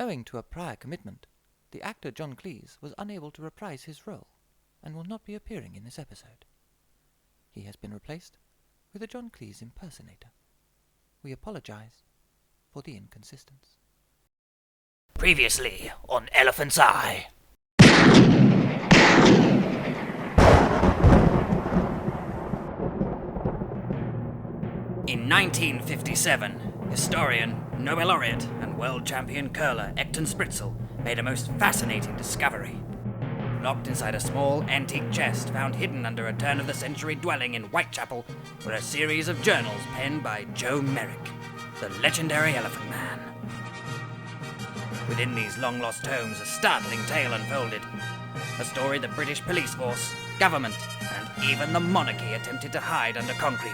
Owing to a prior commitment, the actor John Cleese was unable to reprise his role and will not be appearing in this episode. He has been replaced with a John Cleese impersonator. We apologize for the inconsistency. Previously on Elephant's Eye. In 1957, historian, Nobel laureate, and world champion curler Ecton Spritzel made a most fascinating discovery. Locked inside a small, antique chest found hidden under a turn-of-the-century dwelling in Whitechapel were a series of journals penned by Joe Merrick, the legendary Elephant Man. Within these long-lost tomes, a startling tale unfolded. A story the British police force, government, and even the monarchy attempted to hide under concrete,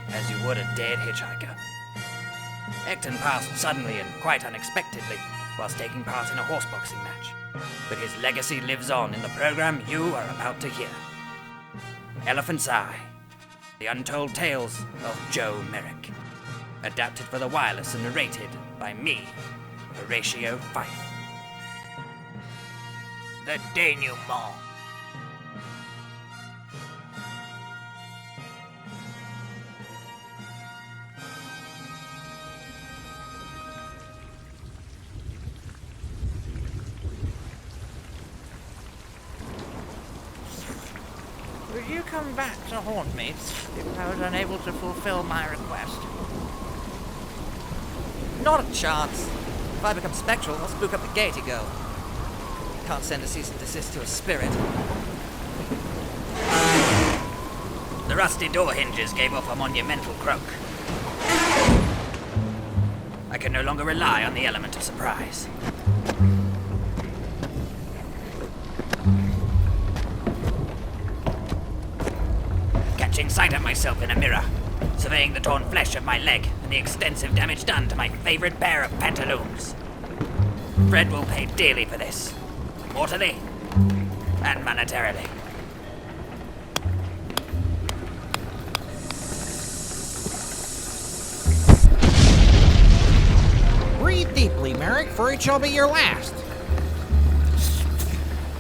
as you would a dead hitchhiker. Ecton passed suddenly and quite unexpectedly whilst taking part in a horseboxing match. But his legacy lives on in the program you are about to hear. Elephant's Eye, the untold tales of Joe Merrick. Adapted for the wireless and narrated by me, Horatio Phiphe. The denouement. Would you come back to haunt me if I was unable to fulfill my request? Not a chance. If I become spectral, I'll spook up the Gaiety Girl. Can't send a cease and desist to a spirit. The rusty door hinges gave off a monumental croak. I can no longer rely on the element of surprise. Catching sight of myself in a mirror, surveying the torn flesh of my leg and the extensive damage done to my favorite pair of pantaloons. Fred will pay dearly for this, mortally and monetarily. Breathe deeply, Merrick, for it shall be your last.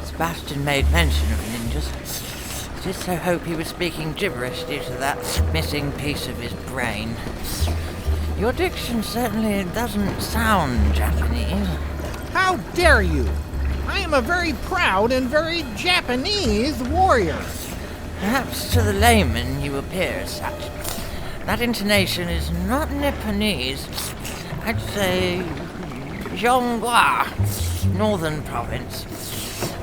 Sebastian made mention of ninjas. I did so hope he was speaking gibberish due to that missing piece of his brain. Your diction certainly doesn't sound Japanese. How dare you? I am a very proud and very Japanese warrior. Perhaps to the layman you appear as such. That intonation is not Nipponese. I'd say Zhonghua, northern province.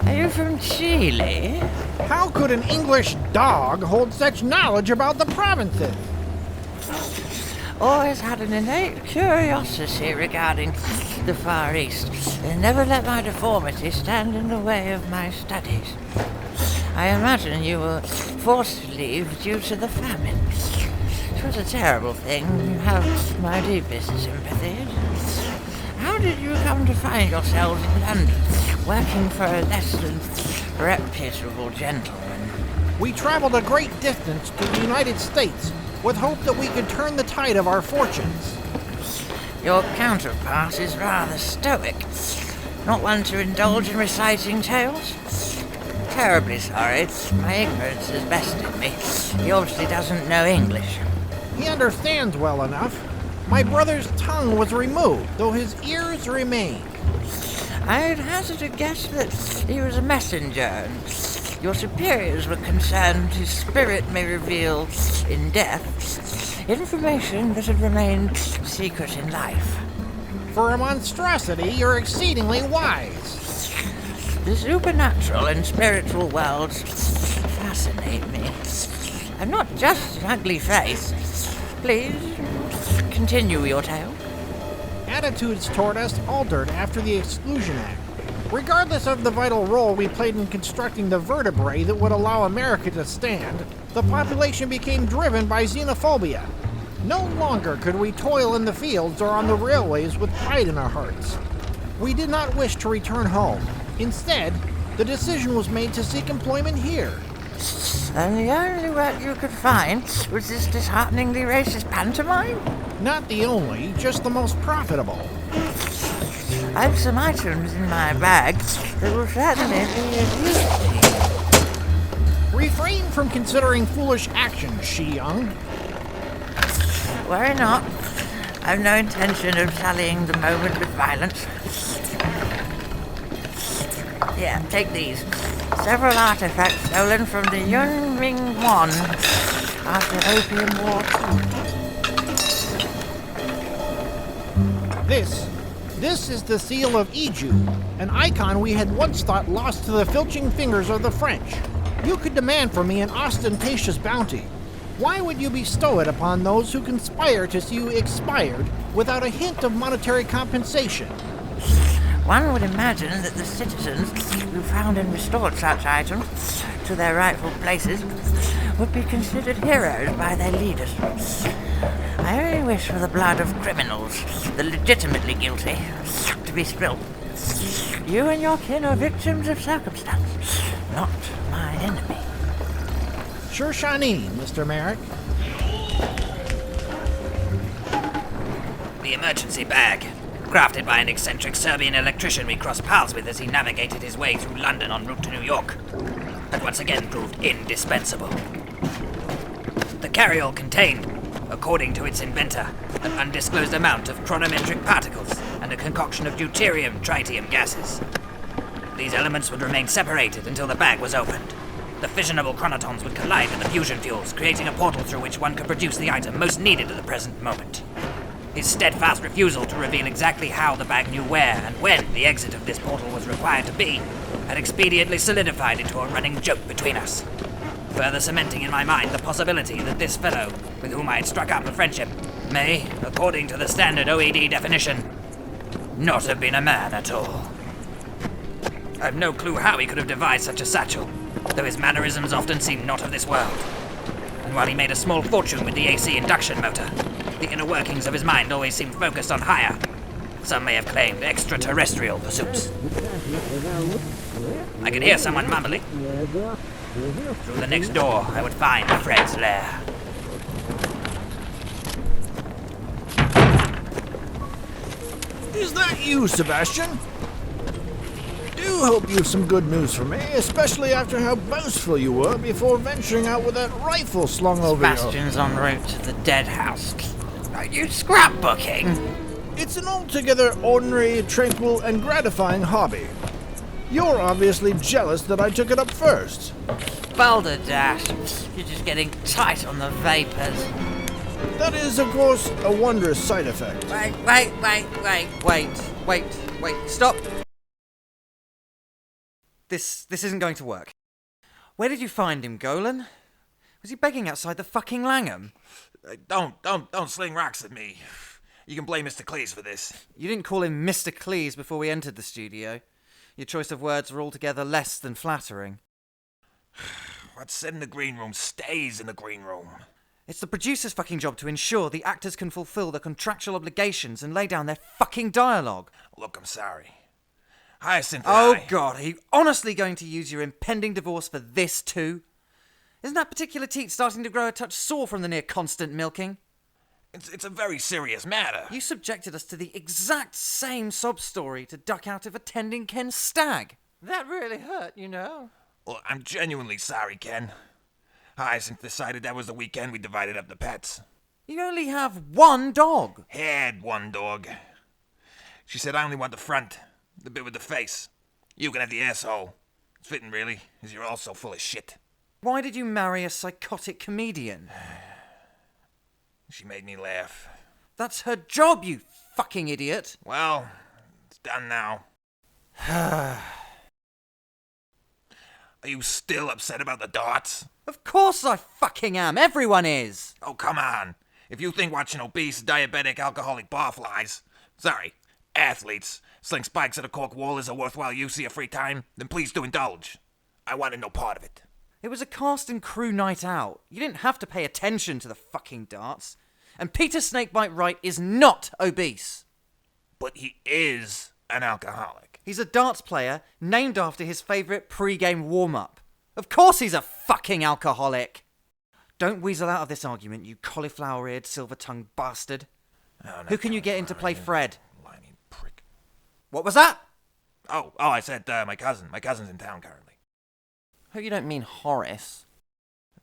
Are you from Chile? How could an English dog hold such knowledge about the provinces? Always had an innate curiosity regarding the Far East, and never let my deformity stand in the way of my studies. I imagine you were forced to leave due to the famine. It was a terrible thing. You have my deepest sympathies. How did you come to find yourselves in London, working for a less than reputable gentleman? We traveled a great distance to the United States with hope that we could turn the tide of our fortunes. Your counterpart is rather stoic. Not one to indulge in reciting tales? Terribly sorry. My ignorance has bested me. He obviously doesn't know English. He understands well enough. My brother's tongue was removed, though his ears remain. I'd hazard a guess that he was a messenger, and your superiors were concerned his spirit may reveal, in death, information that had remained secret in life. For a monstrosity, you're exceedingly wise. The supernatural and spiritual worlds fascinate me. I'm not just an ugly face. Please, continue your tale. Attitudes toward us altered after the Exclusion Act. Regardless of the vital role we played in constructing the vertebrae that would allow America to stand, the population became driven by xenophobia. No longer could we toil in the fields or on the railways with pride in our hearts. We did not wish to return home. Instead, the decision was made to seek employment here. And the only work you could find was this dishearteningly racist pantomime? Not the only, just the most profitable. I've some items in my bag that will certainly be of use to you. Refrain from considering foolish actions, Shi-Young. Worry not. I've no intention of sullying the moment with violence. Here, take these. Several artifacts stolen from the Yun Ming Wan after Opium War II. This is the seal of Iju, an icon we had once thought lost to the filching fingers of the French. You could demand from me an ostentatious bounty. Why would you bestow it upon those who conspire to see you expired without a hint of monetary compensation? One would imagine that the citizens who found and restored such items to their rightful places would be considered heroes by their leaders. I only wish for the blood of criminals, the legitimately guilty, to be spilled. You and your kin are victims of circumstance, not my enemy. Sure Shani, Mr. Merrick. The emergency bag, crafted by an eccentric Serbian electrician we crossed paths with as he navigated his way through London en route to New York, had once again proved indispensable. The carryall contained, according to its inventor, an undisclosed amount of chronometric particles and a concoction of deuterium tritium gases. These elements would remain separated until the bag was opened. The fissionable chronotons would collide with the fusion fuels, creating a portal through which one could produce the item most needed at the present moment. His steadfast refusal to reveal exactly how the bag knew where and when the exit of this portal was required to be had expediently solidified into a running joke between us, further cementing in my mind the possibility that this fellow, with whom I had struck up a friendship, may, according to the standard OED definition, not have been a man at all. I've no clue how he could have devised such a satchel, though his mannerisms often seemed not of this world. And while he made a small fortune with the AC induction motor, the inner workings of his mind always seemed focused on higher, some may have claimed extraterrestrial pursuits. I could hear someone mumbling. Through the next door, I would find Fred's lair. Is that you, Sebastian? Do hope you've some good news for me, especially after how boastful you were before venturing out with that rifle slung over you. Sebastian's en route to the dead house. Are you scrapbooking? It's an altogether ordinary, tranquil, and gratifying hobby. You're obviously jealous that I took it up first. Balderdash, you're just getting tight on the vapors. That is, of course, a wondrous side effect. Wait, stop! This isn't going to work. Where did you find him, Golan? Was he begging outside the fucking Langham? Don't sling rocks at me. You can blame Mr. Cleese for this. You didn't call him Mr. Cleese before we entered the studio. Your choice of words were altogether less than flattering. What's said in the green room stays in the green room. It's the producer's fucking job to ensure the actors can fulfill their contractual obligations and lay down their fucking dialogue. Look, I'm sorry. Hyacinth Oh God, are you honestly going to use your impending divorce for this too? Isn't that particular teat starting to grow a touch sore from the near constant milking? It's a very serious matter. You subjected us to the exact same sob story to duck out of attending Ken's stag. That really hurt, you know. Well, I'm genuinely sorry, Ken. Hyacinth decided that was the weekend we divided up the pets. You only have one dog. Had one dog. She said I only want the front, the bit with the face. You can have the asshole. It's fitting, really, as you're all so full of shit. Why did you marry a psychotic comedian? She made me laugh. That's her job, you fucking idiot. Well, it's done now. Are you still upset about the darts? Of course I fucking am. Everyone is. Oh, come on. If you think watching obese, diabetic, alcoholic barflies, athletes, sling spikes at a cork wall is a worthwhile use of your free time, then please do indulge. I wanted no part of it. It was a cast and crew night out. You didn't have to pay attention to the fucking darts. And Peter Snakebite Wright is not obese. But he is an alcoholic. He's a darts player named after his favourite pre-game warm-up. Of course he's a fucking alcoholic. Don't weasel out of this argument, you cauliflower-eared, silver-tongued bastard. Oh, Who can you get in to play Fred? Lying prick. What was that? Oh, I said my cousin. My cousin's in town currently. Hope you don't mean Horace.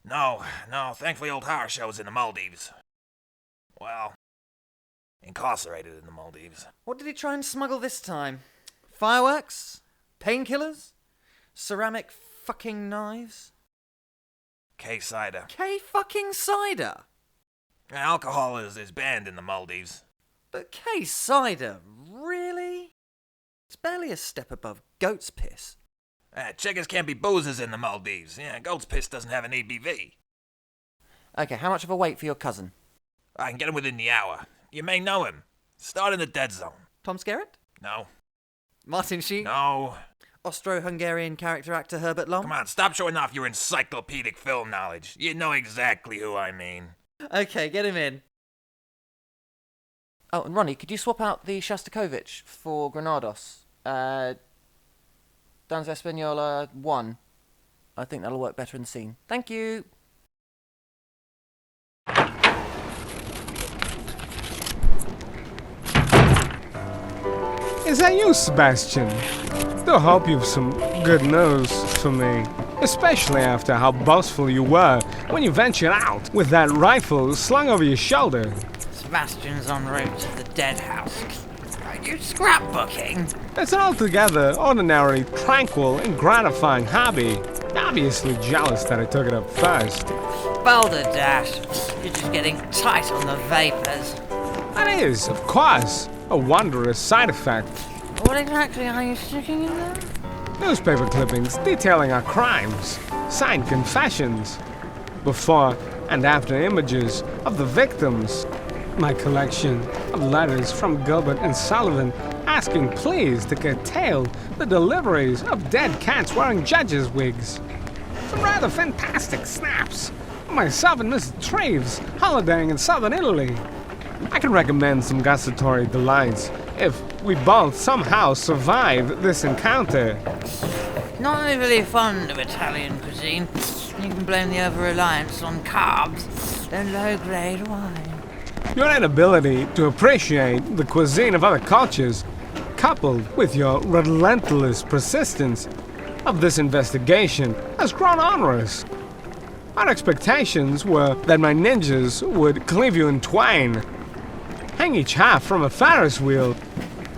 No, thankfully old Horatio's in the Maldives. Well, incarcerated in the Maldives. What did he try and smuggle this time? Fireworks? Painkillers? Ceramic fucking knives? K-cider. K-fucking-cider? Alcohol is banned in the Maldives. But K-cider? Really? It's barely a step above goat's piss. Chickens can't be boozers in the Maldives. Yeah, goat's piss doesn't have an ABV. Okay, how much of a wait for your cousin? I can get him within the hour. You may know him. Start in the dead zone. Tom Skerritt? No. Martin Sheen? No. Austro-Hungarian character actor Herbert Lom? Come on, stop showing off your encyclopedic film knowledge. You know exactly who I mean. Okay, get him in. Oh, and Ronnie, could you swap out the Shostakovich for Granados? Danza Española 1. I think that'll work better in the scene. Thank you. Is that you, Sebastian? Do hope you've some good news for me. Especially after how boastful you were when you ventured out with that rifle slung over your shoulder. Sebastian's en route to the dead house. Are you scrapbooking? It's an altogether ordinary, tranquil, and gratifying hobby. Obviously jealous that I took it up first. Balderdash, you're just getting tight on the vapors. That is, of course, a wondrous side effect. What exactly are you sticking in there? Newspaper clippings detailing our crimes, signed confessions, before and after images of the victims, my collection of letters from Gilbert and Sullivan asking please to curtail the deliveries of dead cats wearing judges' wigs, some rather fantastic snaps of myself and Mrs. Treves holidaying in southern Italy. I can recommend some gustatory delights if we both somehow survive this encounter. Not overly fond of Italian cuisine. You can blame the over-reliance on carbs and low-grade wine. Your inability to appreciate the cuisine of other cultures, coupled with your relentless persistence of this investigation, has grown onerous. Our expectations were that my ninjas would cleave you in twain, hang each half from a Ferris wheel,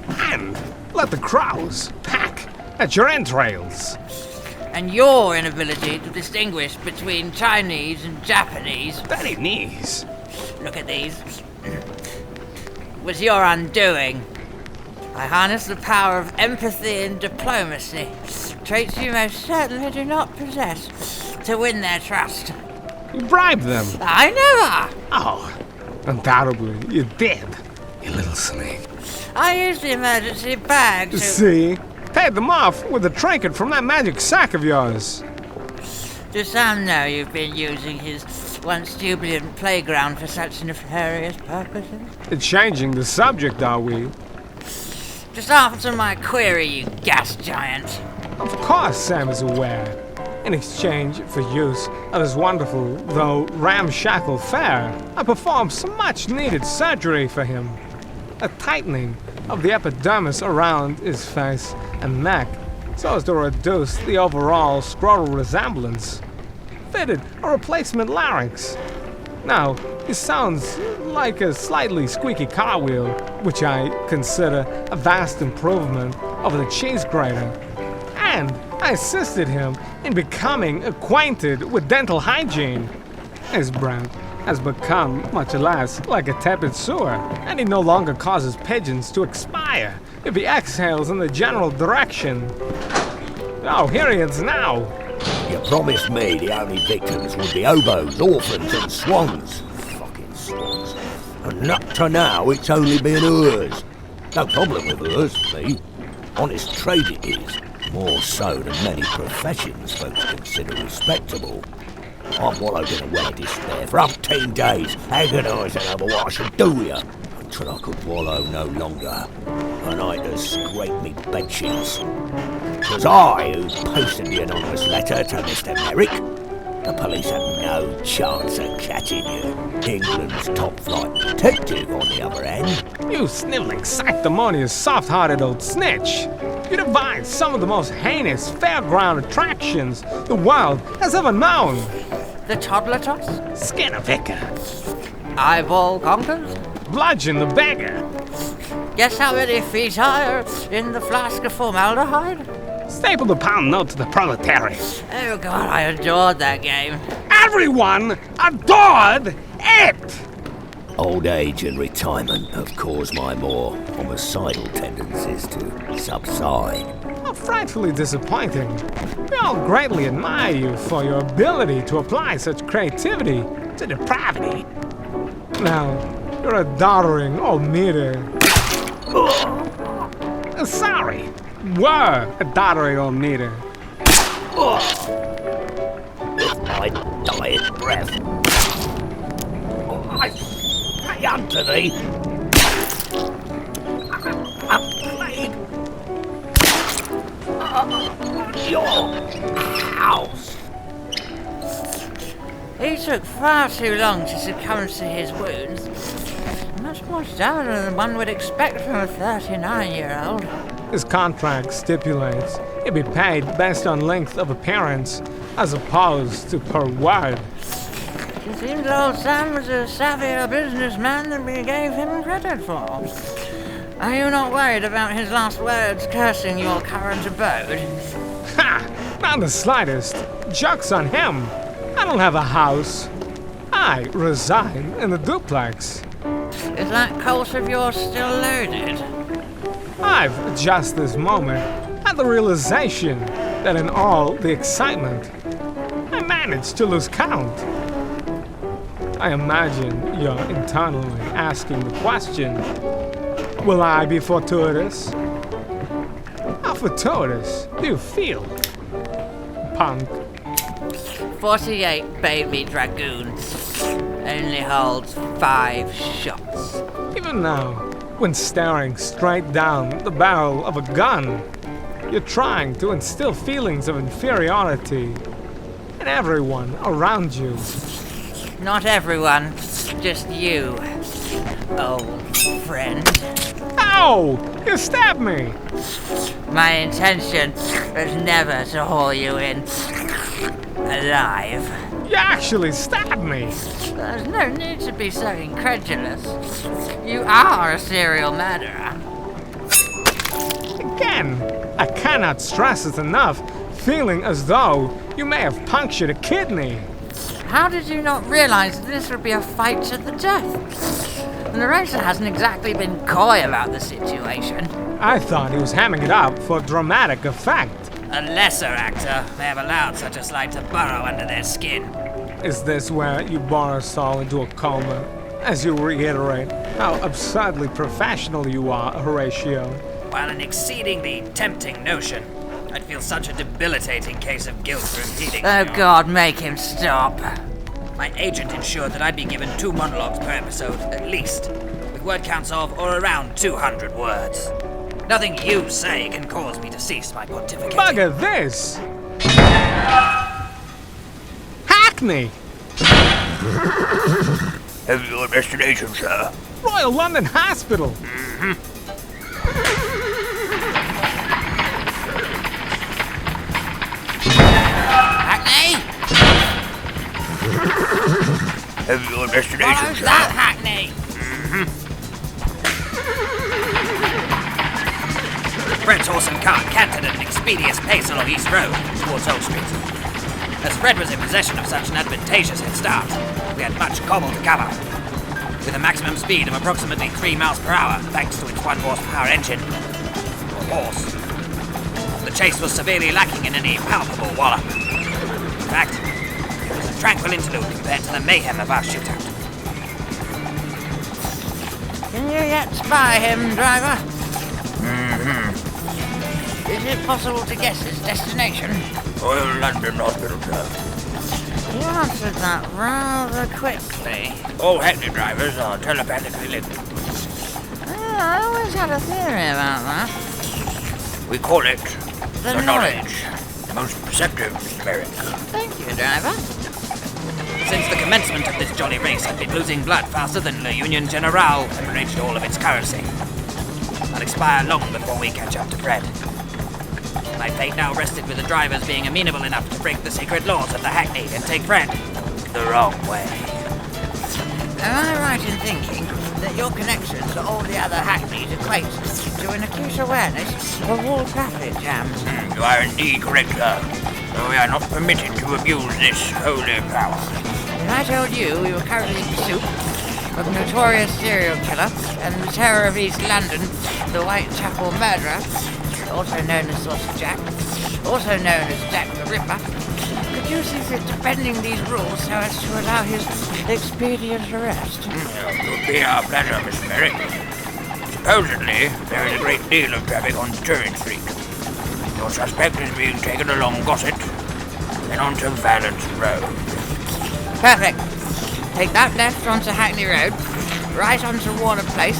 and let the crows peck at your entrails. And your inability to distinguish between Chinese and Japanese, Chinese? look at these, was your undoing. I harness the power of empathy and diplomacy, traits you most certainly do not possess, to win their trust. You bribed them. I never! Oh, undoubtedly you did, you little snake. I used the emergency bag to... See? Paid them off with a trinket from that magic sack of yours. Do some know you've been using his once jubilant playground for such nefarious purposes? Changing the subject, are we? Just answer my query, you gas giant. Of course Sam is aware. In exchange for use of his wonderful, though ramshackle fare, I performed some much-needed surgery for him. A tightening of the epidermis around his face and neck so as to reduce the overall scrotal resemblance. Fitted a replacement larynx. Now, he sounds like a slightly squeaky car wheel, which I consider a vast improvement over the cheese grater. And I assisted him in becoming acquainted with dental hygiene. His breath has become much less like a tepid sewer, and he no longer causes pigeons to expire if he exhales in the general direction. Oh, here he is now. You promised me the only victims would be hobos, orphans and swans. Fucking swans. And up to now, it's only been hers. No problem with hers, me. Honest trade it is. More so than many professions folks consider respectable. I'm wallowed in a well of despair for 18 days, agonising over what I should do here, until I could wallow no longer, and I had to scrape me bedsheets. 'Twas I who posted the anonymous letter to Mr. Merrick. The police had no chance of catching you. England's top-flight detective, on the other hand. You sniveling, sanctimonious, soft-hearted old snitch! You devised some of the most heinous fairground attractions the world has ever known. The toddler toss? Skin a vicar. Eyeball conquers? Bludgeon the beggar. Guess how many feet are in the flask of formaldehyde? Staple the pound note to the proletariat. Oh God, I adored that game. Everyone adored it! Old age and retirement have caused my more homicidal tendencies to subside. How frightfully disappointing. We all greatly admire you for your ability to apply such creativity to depravity. Now, you're a doddering old meter. Sorry, were a doddering old meter. With my dying breath. I unto thee. A plague. Your house. He took far too long to succumb to his wounds. Much more stamina than one would expect from a 39-year-old. His contract stipulates he'll be paid based on length of appearance as opposed to per word. It seems old Sam was a savvier businessman than we gave him credit for. Are you not worried about his last words cursing your current abode? Ha! Not the slightest. Joke's on him. I don't have a house. I reside in a duplex. Is that Colt of yours still loaded? I've just this moment had the realization that in all the excitement, I managed to lose count. I imagine you're internally asking the question, will I be fortuitous? How fortuitous do you feel, punk? 48 baby dragoons. Only holds 5 shots. Even now, when staring straight down the barrel of a gun, you're trying to instill feelings of inferiority in everyone around you. Not everyone, just you, old friend. Ow! You stabbed me! My intention was never to haul you in alive. You actually stabbed me! There's no need to be so incredulous. You are a serial murderer. Again, I cannot stress it enough, feeling as though you may have punctured a kidney. How did you not realize this would be a fight to the death? The narrator hasn't exactly been coy about the situation. I thought he was hamming it up for dramatic effect. A lesser actor may have allowed such a slight to burrow under their skin. Is this where you bore us all into a coma, as you reiterate how absurdly professional you are, Horatio? While an exceedingly tempting notion, I'd feel such a debilitating case of guilt for impeding. Oh God, make him stop. My agent ensured that I'd be given 2 monologues per episode, at least, with word counts of or around 200 words. Nothing you say can cause me to cease my pontificate. Bugger this! Hackney! Have your destination, sir? Royal London Hospital! Hackney? Have your destination, Follow sir? that, Hackney! Fred's horse and cart cantered at an expeditious pace along East Road towards Old Street. As Fred was in possession of such an advantageous head start, we had much cobble to cover. With a maximum speed of approximately 3 miles per hour, thanks to its 1 horsepower engine, or horse, the chase was severely lacking in any palpable wallop. In fact, it was a tranquil interlude compared to the mayhem of our shootout. Can you yet spy him, driver? Is it possible to guess his destination? Royal London Hospital, sir. You answered that rather quickly. All Hackney drivers are telepathically linked. I always had a theory about that. We call it The knowledge. Most perceptive, Mr. Merrick. Thank you, driver. Since the commencement of this jolly race, I've been losing blood faster than the Union Generale hemorrhaged all of its currency. I'll expire long before we catch up to Fred. My fate now rested with the drivers being amenable enough to break the secret laws of the Hackney and take Fred the wrong way. Am I right in thinking that your connection to all the other Hackneys equates to an acute awareness of all traffic jams? You are indeed correct, sir. Though we are not permitted to abuse this holy power. If I told you we were currently in pursuit of a notorious serial killer and the terror of East London, the Whitechapel murderer, also known as Sausage Jack, also known as Jack the Ripper, could you see fit to bending these rules so as to allow his expedient arrest? It would be our pleasure, Mr. Merrick. Supposedly, there is a great deal of traffic on Turin Street. Your suspect is being taken along Gossett, then onto Valence Road. Perfect. Take that left onto Hackney Road, right onto Warner Place.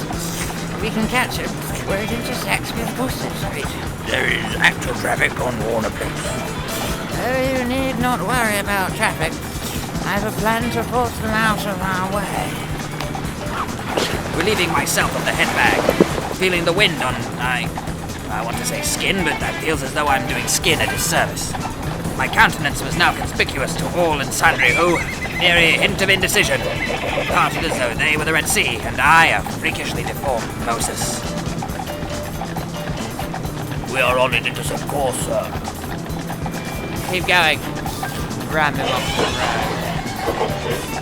We can catch him where it intersects with Gossett Street. There is actual traffic on Warner Place. Oh, you need not worry about traffic. I have a plan to force them out of our way. Relieving myself of the headbag, feeling the wind on I want to say skin, but that feels as though I'm doing skin a disservice. My countenance was now conspicuous to all and sundry who, near a hint of indecision, parted as though they were the Red Sea, and I a freakishly deformed Moses. We are on an intercept course, sir. Keep going. Ram him off the road.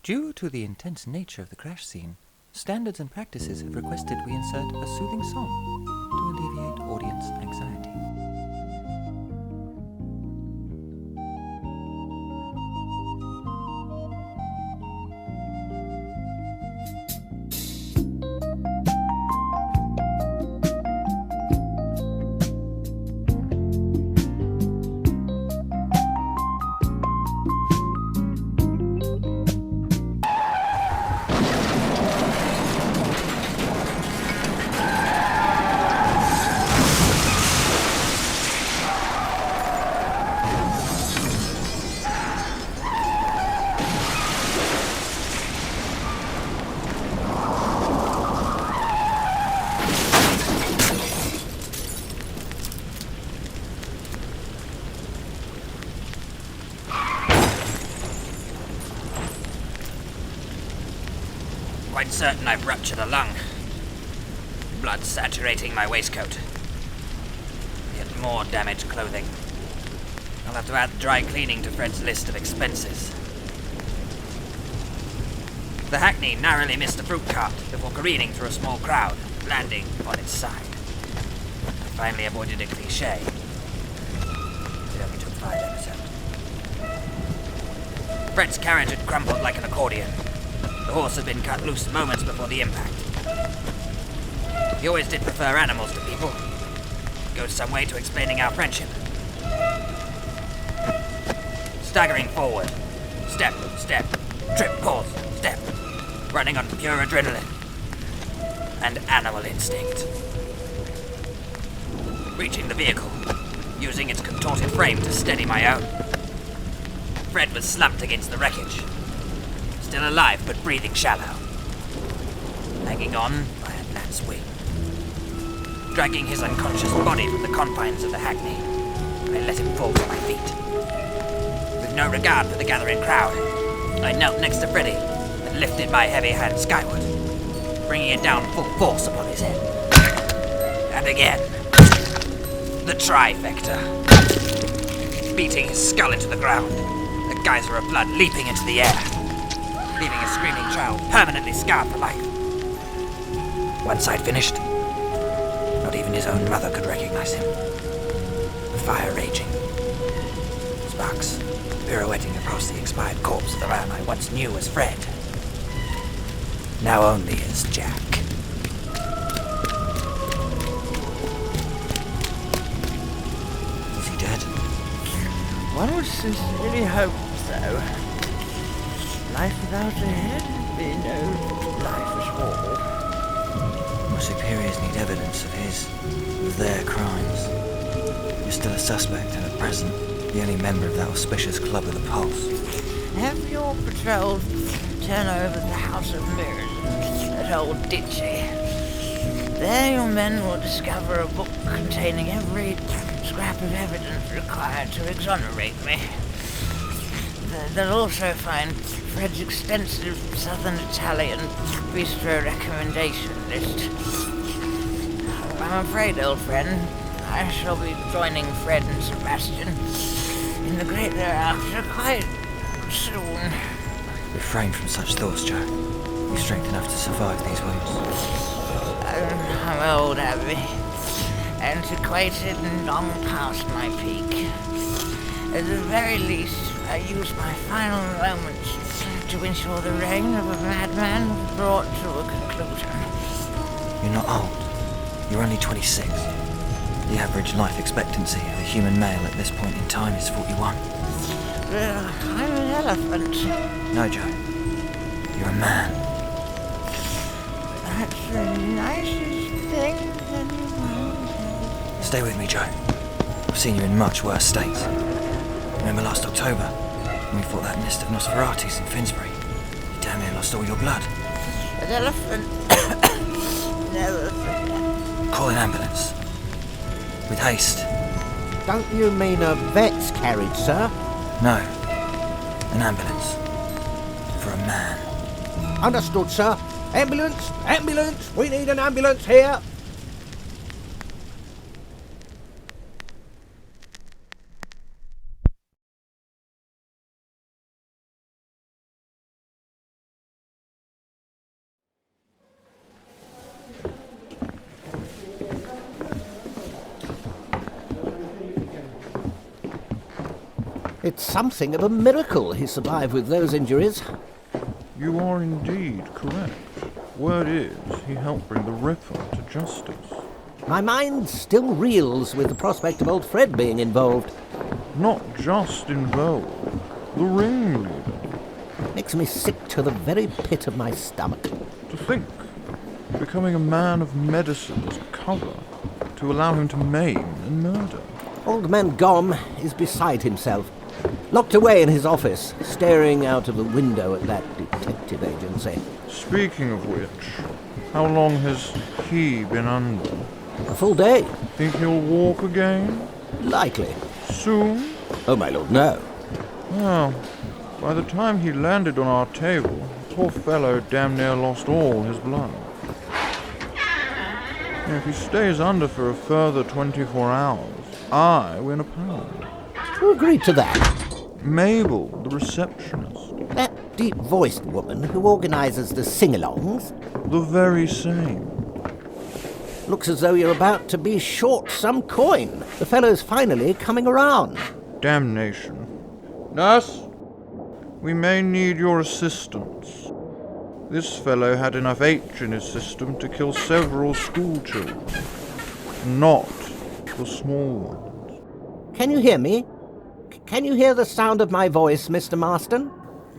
Due to the intense nature of the crash scene, standards and practices have requested we insert a soothing song to alleviate audience anxiety. Quite certain I've ruptured a lung. Blood saturating my waistcoat. Yet more damaged clothing. I'll have to add dry cleaning to Fred's list of expenses. The Hackney narrowly missed a fruit cart before careening through a small crowd, landing on its side. I finally avoided a cliché. It only took 5 episodes. Fred's carriage had crumpled like an accordion. The horse had been cut loose moments before the impact. He always did prefer animals to people. It goes some way to explaining our friendship. Staggering forward. Step, step, trip, pause, step. Running on pure adrenaline. And animal instinct. Reaching the vehicle. Using its contorted frame to steady my own. Fred was slumped against the wreckage. Still alive, but breathing shallow. Hanging on by a gnat's wing. Dragging his unconscious body from the confines of the Hackney, I let him fall to my feet. no regard for the gathering crowd. I knelt next to Freddy and lifted my heavy hand skyward, bringing it down full force upon his head. And again, the trifecta, beating his skull into the ground, a geyser of blood leaping into the air, leaving a screaming child permanently scarred for life. Once I'd finished, not even his own mother could recognize him. The fire raging, sparks pirouetting across the expired corpse of the man I once knew as Fred, now only as Jack. Is he dead? One would sincerely hope so. Life without a head would be no life at all. Your superiors need evidence of their crimes. You're still a suspect and at present the only member of that auspicious club with a pulse. Have your patrol turn over the House of Mirrors at Old Ditchy. There your men will discover a book containing every scrap of evidence required to exonerate me. They'll also find Fred's extensive Southern Italian bistro recommendation list. I'm afraid, old friend, I shall be joining Fred and Sebastian in the great thereafter quite soon. Refrain from such thoughts, Joe. You're strength enough to survive these wounds. I'm old, Abby. Antiquated and long past my peak. At the very least, I use my final moments to ensure the reign of a madman was brought to a conclusion. You're not old. You're only 26. The average life expectancy of a human male at this point in time is 41. I'm an elephant. No, Joe. You're a man. That's the nicest thing anyone said. Stay with me, Joe. I've seen you in much worse states. Remember last October, when we fought that nest of Nosferatis in Finsbury? You damn near lost all your blood. An elephant never forget. Call an ambulance. With haste. Don't you mean a vet's carriage, sir? No. An ambulance. For a man. Understood, sir. Ambulance! Ambulance! We need an ambulance here! It's something of a miracle he survived with those injuries. You are indeed correct. Word is, he helped bring the Ripper to justice. My mind still reels with the prospect of old Fred being involved. Not just involved, the ringleader. Makes me sick to the very pit of my stomach. To think, becoming a man of medicine as cover, to allow him to maim and murder. Old man Gom is beside himself. Locked away in his office, staring out of the window at that detective agency. Speaking of which, how long has he been under? A full day. Think he'll walk again? Likely. Soon? Oh, my lord, no. Well, by the time he landed on our table, the poor fellow damn near lost all his blood. If he stays under for a further 24 hours, I win a pound. Who agreed to that? Mabel, the receptionist. That deep-voiced woman who organises the sing-alongs? The very same. Looks as though you're about to be short some coin. The fellow's finally coming around. Damnation. Nurse, we may need your assistance. This fellow had enough H in his system to kill several school children. Not the small ones. Can you hear me? Can you hear the sound of my voice, Mr. Marston?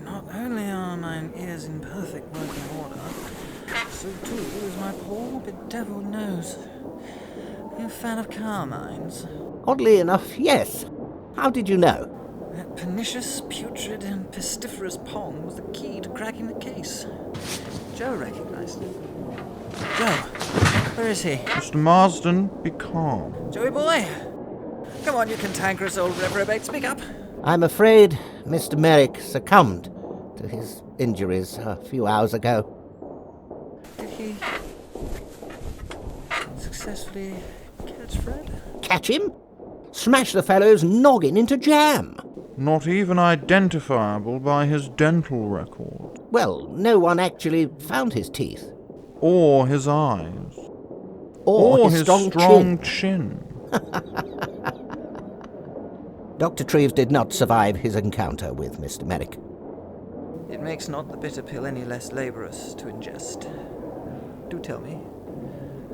Not only are mine ears in perfect working order, so too is my poor bedevilled nose. Are you a fan of Carmine's? Oddly enough, yes. How did you know? That pernicious, putrid, and pestiferous Pong was the key to cracking the case. Joe recognized him. Joe, where is he? Mr. Marston, be calm. Joey boy! Come on, you cantankerous old reprobate, speak up. I'm afraid Mr. Merrick succumbed to his injuries a few hours ago. Did he successfully catch Fred? Catch him? Smash the fellow's noggin into jam. Not even identifiable by his dental record. Well, no one actually found his teeth. Or his eyes. Or his strong chin. Dr. Treves did not survive his encounter with Mr. Merrick. It makes not the bitter pill any less laborious to ingest. Do tell me,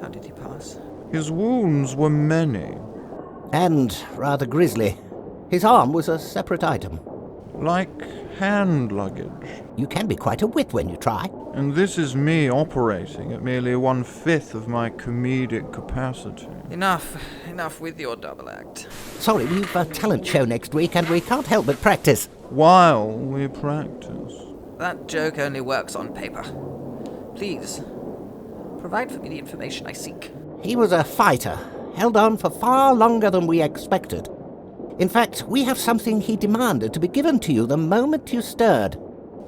how did he pass? His wounds were many. And rather grisly. His arm was a separate item. Like hand luggage. You can be quite a wit when you try. And this is me operating at merely 1/5 of my comedic capacity. Enough with your double act. Sorry, we've a talent show next week and we can't help but practice. While we practice. That joke only works on paper. Please, provide for me the information I seek. He was a fighter, held on for far longer than we expected. In fact, we have something he demanded to be given to you the moment you stirred.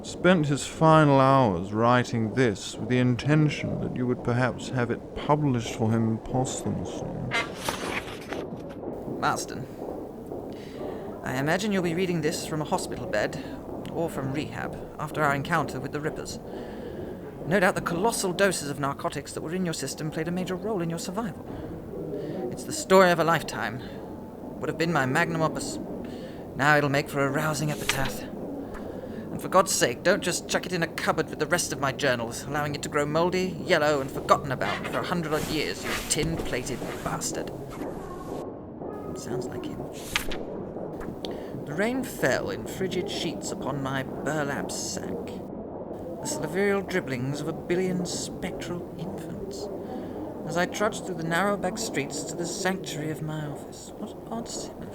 Spent his final hours writing this with the intention that you would perhaps have it published for him posthumously. Marston, I imagine you'll be reading this from a hospital bed, or from rehab, after our encounter with the Rippers. No doubt the colossal doses of narcotics that were in your system played a major role in your survival. It's the story of a lifetime. Would have been my magnum opus. Now it'll make for a rousing epitaph. And for God's sake, don't just chuck it in a cupboard with the rest of my journals, allowing it to grow mouldy, yellow, and forgotten about for 100-odd years, you tin-plated bastard. Sounds like him. The rain fell in frigid sheets upon my burlap sack. The silvereal dribblings of a billion spectral infants. As I trudged through the narrow back streets to the sanctuary of my office. What odd simile.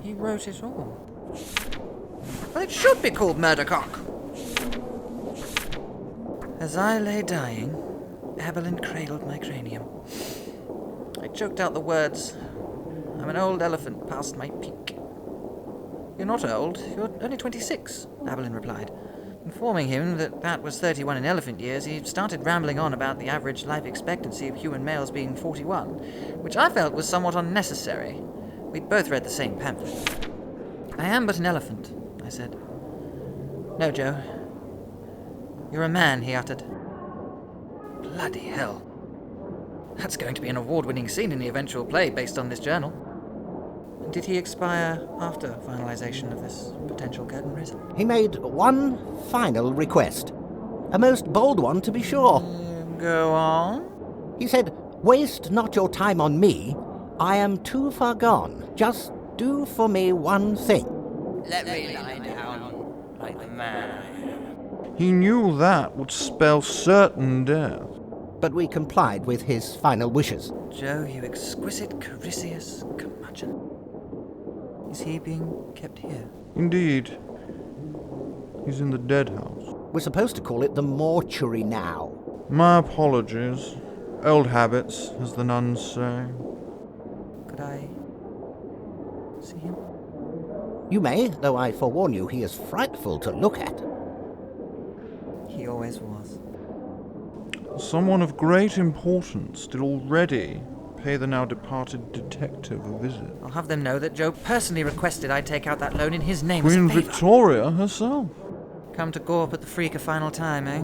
He wrote it all. Well, it should be called Murdercock. As I lay dying, Abberline cradled my cranium. I choked out the words, "I'm an old elephant past my peak." "You're not old, you're only 26, Abberline replied. Informing him that was 31 in elephant years, he started rambling on about the average life expectancy of human males being 41, which I felt was somewhat unnecessary. We'd both read the same pamphlet. "I am but an elephant," I said. "No, Joe. You're a man," he uttered. Bloody hell. That's going to be an award-winning scene in the eventual play based on this journal. Did he expire after finalization of this potential curtain raiser? He made one final request. A most bold one, to be sure. Go on. He said, "Waste not your time on me. I am too far gone. Just do for me one thing." Let me lie down like the man. He knew that would spell certain death. But we complied with his final wishes. Joe, you exquisite, capricious curmudgeon. Is he being kept here? Indeed. He's in the dead house. We're supposed to call it the mortuary now. My apologies. Old habits, as the nuns say. Could I see him? You may, though I forewarn you, he is frightful to look at. He always was. Someone of great importance did already pay the now departed detective a visit. I'll have them know that Joe personally requested I take out that loan in his name Queen as a favor. Victoria herself. Come to Gorp at the freak a final time, eh?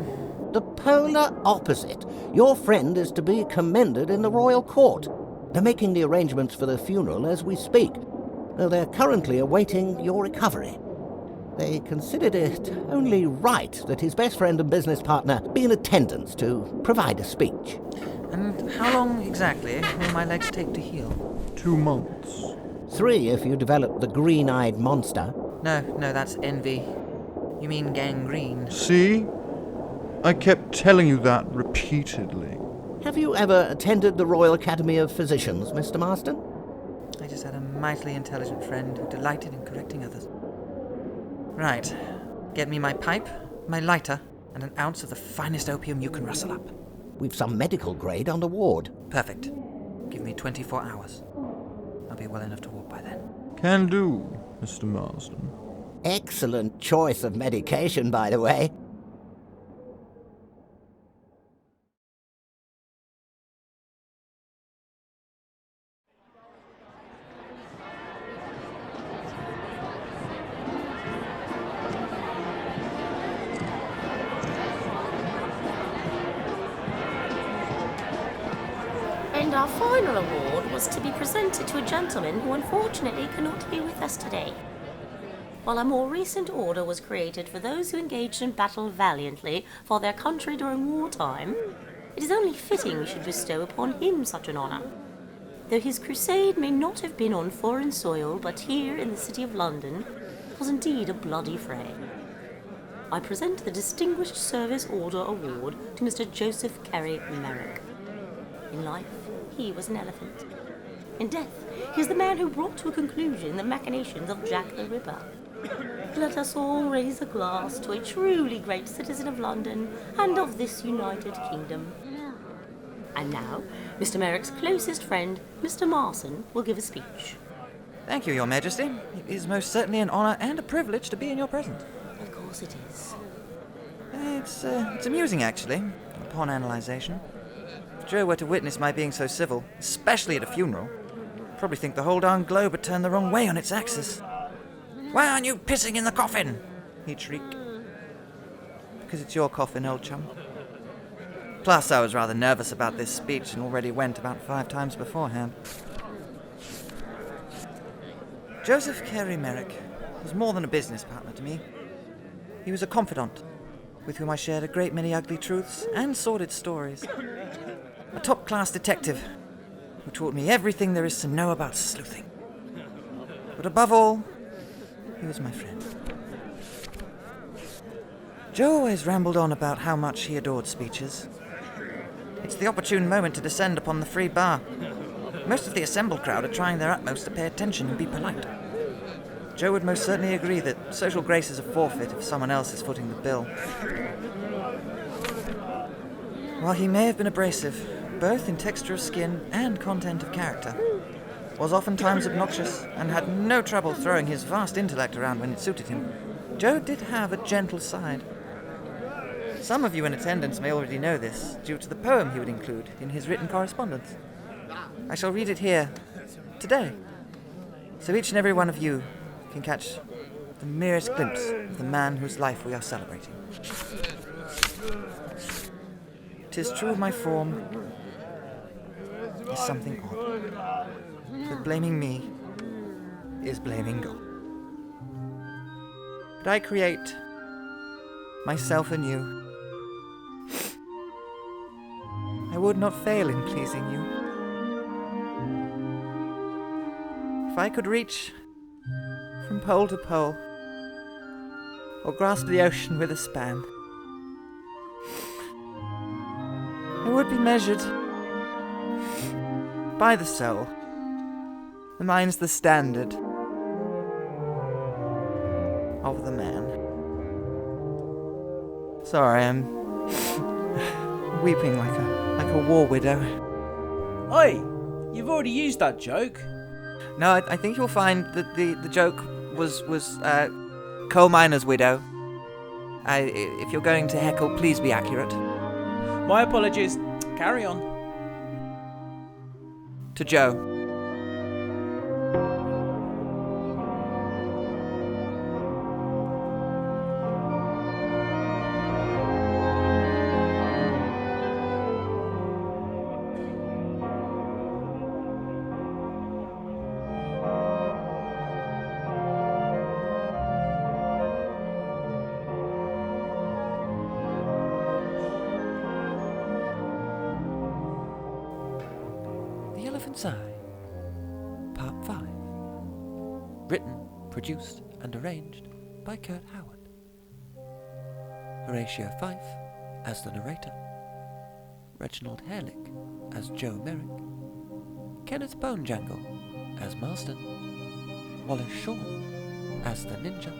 The polar opposite. Your friend is to be commended in the royal court. They're making the arrangements for the funeral as we speak, though they're currently awaiting your recovery. They considered it only right that his best friend and business partner be in attendance to provide a speech. And how long exactly will my legs take to heal? 2 months. 3 if you develop the green-eyed monster. No, that's envy. You mean gangrene. See? I kept telling you that repeatedly. Have you ever attended the Royal Academy of Physicians, Mr. Marston? I just had a mightily intelligent friend who delighted in correcting others. Right. Get me my pipe, my lighter, and an ounce of the finest opium you can rustle up. We've some medical grade on the ward. Perfect. Give me 24 hours. I'll be well enough to walk by then. Can do, Mr. Marston. Excellent choice of medication, by the way. And our final award was to be presented to a gentleman who unfortunately cannot be with us today. While a more recent order was created for those who engaged in battle valiantly for their country during wartime, it is only fitting we should bestow upon him such an honour. Though his crusade may not have been on foreign soil, but here in the city of London, it was indeed a bloody fray. I present the Distinguished Service Order Award to Mr. Joseph Merrick. In life, he was an elephant. In death, he is the man who brought to a conclusion the machinations of Jack the Ripper. Let us all raise a glass to a truly great citizen of London and of this United Kingdom. And now, Mr. Merrick's closest friend, Mr. Marston, will give a speech. Thank you, Your Majesty. It is most certainly an honour and a privilege to be in your presence. Of course it is. It's amusing, actually, upon analysation. If Joe were to witness my being so civil, especially at a funeral, he'd probably think the whole darn globe had turned the wrong way on its axis. Why aren't you pissing in the coffin? He'd shriek. Because it's your coffin, old chum. Plus, I was rather nervous about this speech and already went about 5 times beforehand. Joseph Merrick was more than a business partner to me. He was a confidant, with whom I shared a great many ugly truths and sordid stories. A top-class detective, who taught me everything there is to know about sleuthing. But above all, he was my friend. Joe always rambled on about how much he adored speeches. It's the opportune moment to descend upon the free bar. Most of the assembled crowd are trying their utmost to pay attention and be polite. Joe would most certainly agree that social grace is a forfeit if someone else is footing the bill. While he may have been abrasive, both in texture of skin and content of character, was oftentimes obnoxious and had no trouble throwing his vast intellect around when it suited him, Joe did have a gentle side. Some of you in attendance may already know this, due to the poem he would include in his written correspondence. I shall read it here, today, so each and every one of you can catch the merest glimpse of the man whose life we are celebrating. 'Tis true my form is something odd, but blaming me is blaming God. But I create myself anew. I would not fail in pleasing you. If I could reach from pole to pole, or grasp the ocean with a span, I would be measured by the soul. The mind's the standard of the man. Sorry, I'm weeping like a war widow. Oi! You've already used that joke. No, I think you'll find that the joke was coal miner's widow. If you're going to heckle, please be accurate. My apologies. Carry on. To Joe. The Elephant's Eye, Part 5. Written, produced, and arranged by Kurt Howard. Horatio Phiphe as the narrator. Reginald Hairlick as Joe Merrick. Kenneth Bonejangle as Marston. Wallace Shawn as the Ninja.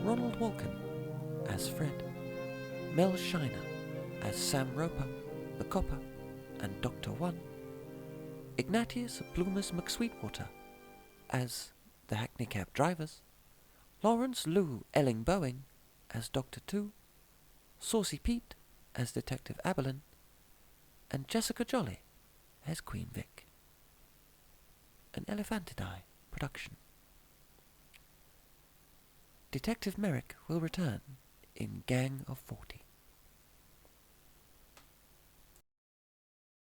Ronald Walken as Fred. Mel Shiner as Sam Roper, the Copper, and Dr. One. Ignatius Plumus McSweetwater as the Hackney cab drivers, Lawrence Lou Elling Boeing as Dr. Two, Saucy Pete as Detective Abberline, and Jessica Jolly as Queen Vic. An Elephants Eye production. Detective Merrick will return in Gang of 40.